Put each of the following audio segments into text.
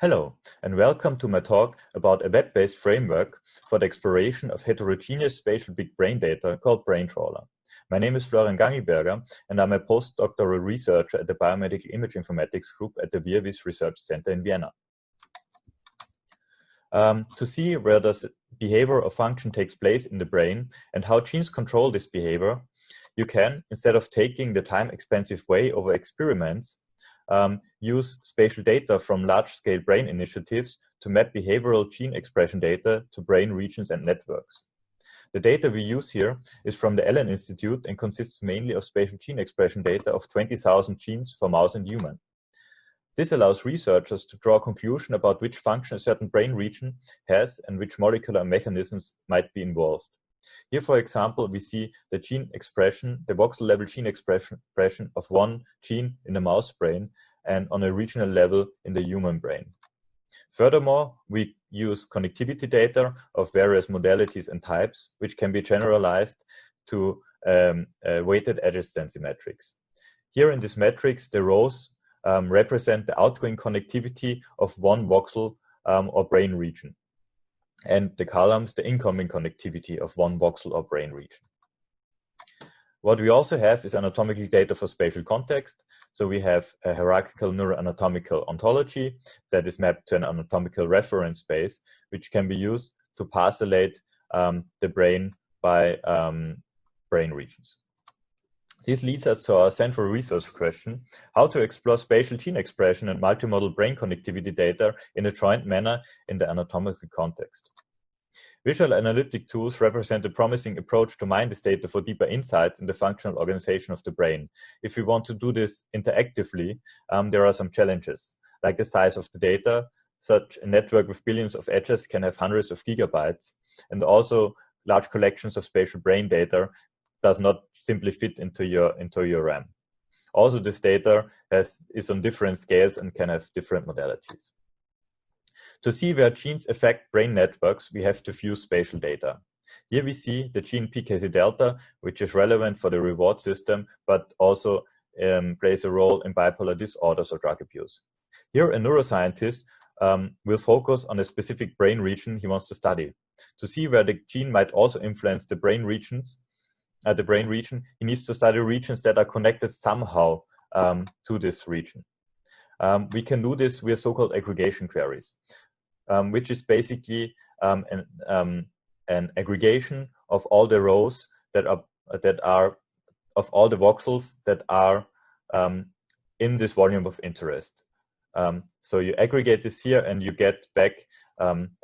Hello, and welcome to my talk about a web-based framework for the exploration of heterogeneous spatial big brain data called BrainTrawler. My name is Florian Ganglberger, and I'm a postdoctoral researcher at the Biomedical Image Informatics Group at the BioVis Research Center in Vienna. To see where the behavior or function takes place in the brain and how genes control this behavior, you can, instead of taking the time-expensive way over experiments, use spatial data from large-scale brain initiatives to map behavioral gene expression data to brain regions and networks. The data we use here is from the Allen Institute and consists mainly of spatial gene expression data of 20,000 genes for mouse and human. This allows researchers to draw a conclusion about which function a certain brain region has and which molecular mechanisms might be involved. Here, for example, we see the gene expression, the voxel-level gene expression of one gene in the mouse brain and on a regional level in the human brain. Furthermore, we use connectivity data of various modalities and types, which can be generalized to weighted adjacency matrix. Here in this matrix, the rows represent the outgoing connectivity of one voxel or brain region, and the columns the incoming connectivity of one voxel or brain region. What we also have is anatomical data for spatial context. So we have a hierarchical neuroanatomical ontology that is mapped to an anatomical reference space, which can be used to parcellate the brain by brain regions. This leads us to our central research question: how to explore spatial gene expression and multimodal brain connectivity data in a joint manner in the anatomical context. Visual analytic tools represent a promising approach to mine this data for deeper insights in the functional organization of the brain. If we want to do this interactively, there are some challenges, like the size of the data. Such a network with billions of edges can have hundreds of gigabytes, and also large collections of spatial brain data does not simply fit into your RAM. Also, this data is on different scales and can have different modalities. To see where genes affect brain networks, we have to view spatial data. Here we see the gene PKC delta, which is relevant for the reward system, but also plays a role in bipolar disorders or drug abuse. Here, a neuroscientist will focus on a specific brain region he wants to study. To see where the gene might also influence the brain regions, he needs to study regions that are connected somehow to this region. We can do this with so-called aggregation queries, which is basically an aggregation of all the rows that are of all the voxels that are in this volume of interest. So you aggregate this here, and you get back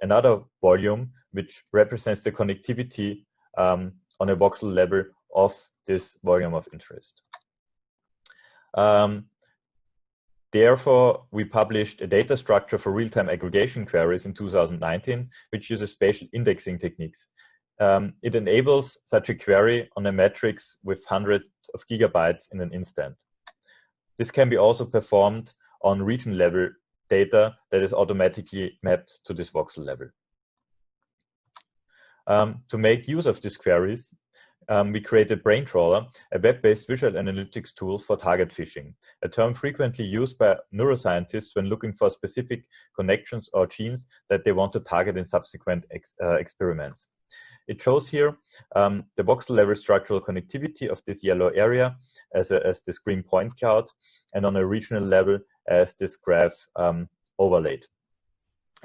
another volume which represents the connectivity on a voxel level of this volume of interest. Therefore, we published a data structure for real-time aggregation queries in 2019, which uses spatial indexing techniques. It enables such a query on a matrix with hundreds of gigabytes in an instant. This can be also performed on region-level data that is automatically mapped to this voxel level. To make use of these queries, we created BrainTrawler, a web-based visual analytics tool for target fishing, a term frequently used by neuroscientists when looking for specific connections or genes that they want to target in subsequent experiments. It shows here the voxel-level structural connectivity of this yellow area as this green point cloud, and on a regional level as this graph overlaid.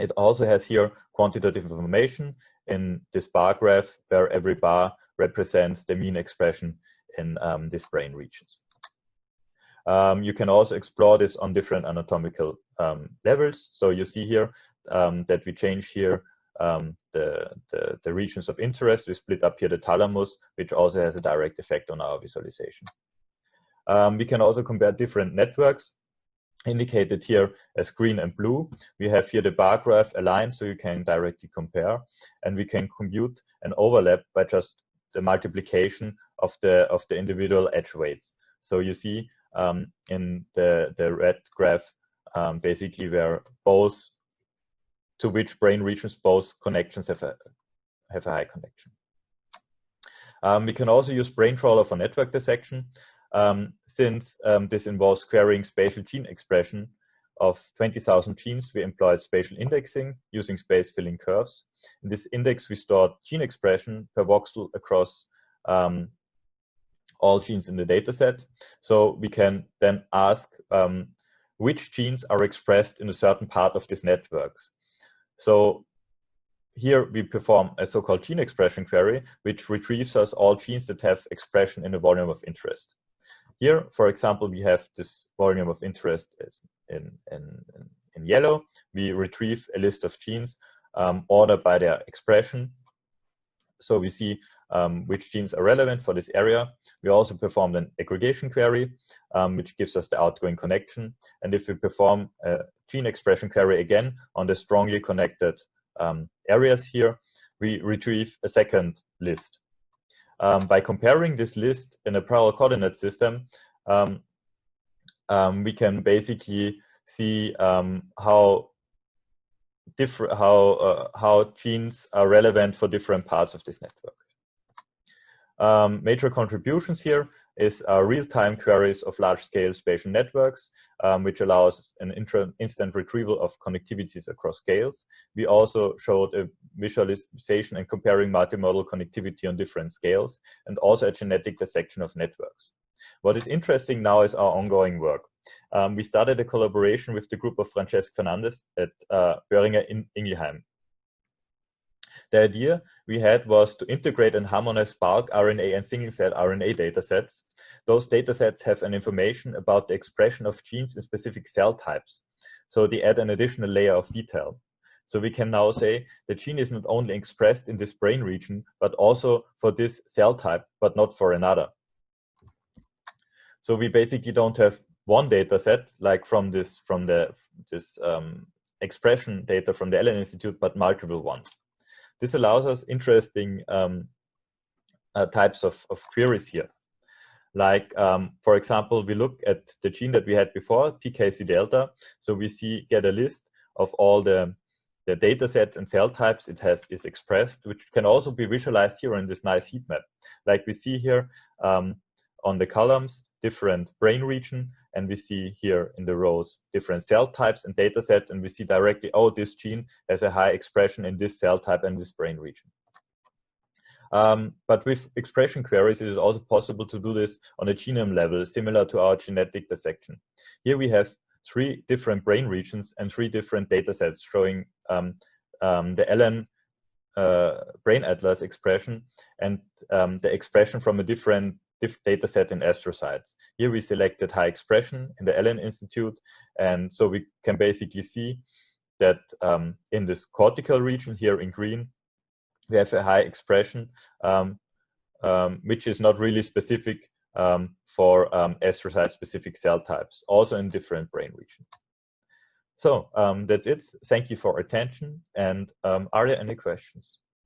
It also has here quantitative information in this bar graph, where every bar represents the mean expression in these brain regions. You can also explore this on different anatomical levels. So you see here that we change here the regions of interest. We split up here the thalamus, which also has a direct effect on our visualization. We can also compare different networks, indicated here as green and blue. We have here the bar graph aligned, so you can directly compare, and we can compute an overlap by just the multiplication of the individual edge weights. So you see in the red graph basically where both, to which brain regions both connections have a high connection. We can also use BrainTrawler for network dissection. Since this involves querying spatial gene expression, of 20,000 genes, we employed spatial indexing using space-filling curves. In this index, we stored gene expression per voxel across all genes in the dataset. So we can then ask which genes are expressed in a certain part of this networks. So here we perform a so-called gene expression query, which retrieves us all genes that have expression in a volume of interest. Here, for example, we have this volume of interest in yellow. We retrieve a list of genes ordered by their expression. So we see which genes are relevant for this area. We also performed an aggregation query, which gives us the outgoing connection. And if we perform a gene expression query again on the strongly connected areas here, we retrieve a second list. By comparing this list in a parallel coordinate system, we can basically see how genes are relevant for different parts of this network. Major contributions here is real-time queries of large-scale spatial networks, which allows an instant retrieval of connectivities across scales. We also showed a visualization and comparing multimodal connectivity on different scales, and also a genetic dissection of networks. What is interesting now is our ongoing work. We started a collaboration with the group of Francesc Fernandez at Boehringer Ingelheim. The idea we had was to integrate and harmonize bulk RNA and single-cell RNA datasets. Those datasets have an information about the expression of genes in specific cell types. So they add an additional layer of detail. So we can now say the gene is not only expressed in this brain region, but also for this cell type, but not for another. So we basically don't have one dataset like from this expression data from the Allen Institute, but multiple ones. This allows us interesting types of queries here. Like, for example, we look at the gene that we had before, PKC delta. So we get a list of all the data sets and cell types it is expressed, which can also be visualized here in this nice heat map. Like we see here on the columns, different brain region, and we see here in the rows different cell types and data sets, and we see directly, oh, this gene has a high expression in this cell type and this brain region. But with expression queries, it is also possible to do this on a genome level, similar to our genetic dissection. Here we have 3 different brain regions and 3 different data sets showing the Allen brain atlas expression and the expression from a different data set in astrocytes. Here we selected high expression in the Allen Institute, and so we can basically see that in this cortical region here in green, we have a high expression, which is not really specific for astrocyte-specific cell types, also in different brain regions. So that's it. Thank you for attention, and are there any questions?